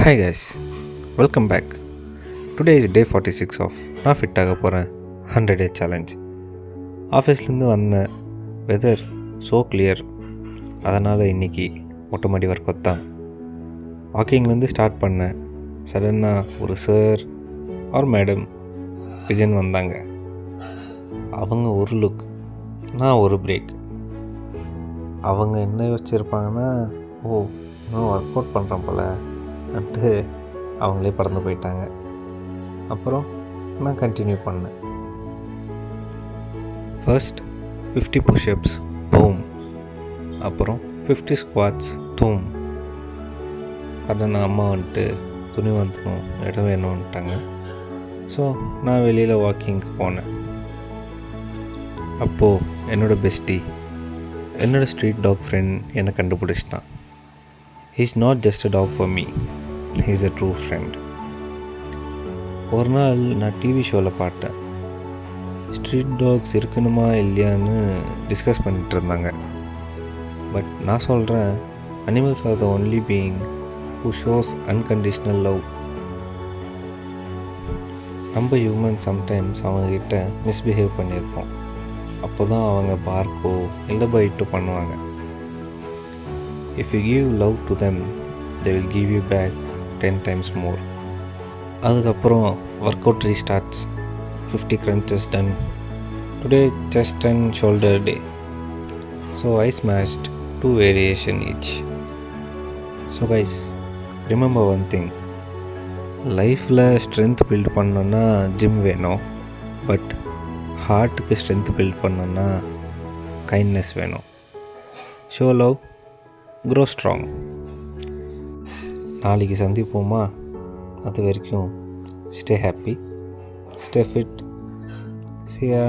Hi guys, welcome back. Today is day 46 of நான் fit ஆக போகிறேன் 100 day சேலஞ்ச். ஆஃபீஸ்லேருந்து வந்தேன், வெதர் ஸோ கிளியர், அதனால் இன்றைக்கி மொட்டை மாடி ஒர்க் அவுட் தான். வாக்கிங்லேருந்து ஸ்டார்ட் பண்ணேன். சடனாக ஒரு சார் ஆர் மேடம் பிஜன் வந்தாங்க. அவங்க ஒரு லுக், நான் ஒரு பிரேக். அவங்க என்ன யோசிச்சிருப்பாங்கன்னா, ஓ இன்னும் ஒர்க் அவுட் பண்ணுறேன் போல் அன்ட்டு அவங்களே பறந்து போயிட்டாங்க. அப்புறம் நான் கண்டினியூ பண்ணேன். First 50 push-ups, boom. அப்புறம் 50 ஸ்குவாட்ஸ், தூம். நான் அம்மா வந்துட்டு துணி வந்துடும் இடம் வேணும்ட்டாங்க. ஸோ நான் வெளியில் வாக்கிங்க்கு போனேன். அப்போது என்னோடய பெஸ்டி, என்னோடய ஸ்ட்ரீட் டாக் ஃப்ரெண்ட் என்னை கண்டுபிடிச்சிட்டான். He is not just a dog for me, he is a true friend. ஒரு நாள் நான் டிவி ஷோவில் பார்த்தேன், ஸ்ட்ரீட் டாக்ஸ் இருக்கணுமா இல்லையான்னு டிஸ்கஸ் பண்ணிகிட்டு இருந்தாங்க. பட் நான் சொல்கிறேன், animals R the only being who shows unconditional love. நம்ம ஹியூமன் சம்டைம்ஸ் அவங்கக்கிட்ட மிஸ்பிஹேவ் பண்ணியிருப்போம். அப்போ தான் அவங்க பார்க்கோ இல்லை பைட்டோ பண்ணுவாங்க. If you give love to them, they will give you back 10 times more. அதுக்கப்புறம் work out restarts. 50 crunches done. Today chest and shoulder day. So I smashed 2 variation each. So guys, remember one thing. லைஃப்பில் strength build பண்ணோன்னா gym வேணும். But ஹார்ட்டுக்கு strength build பண்ணோன்னா kindness வேணும். Show love, grow strong. நாளைக்கு சந்திப்போமா? அது வரைக்கும் stay happy, stay fit. See ya.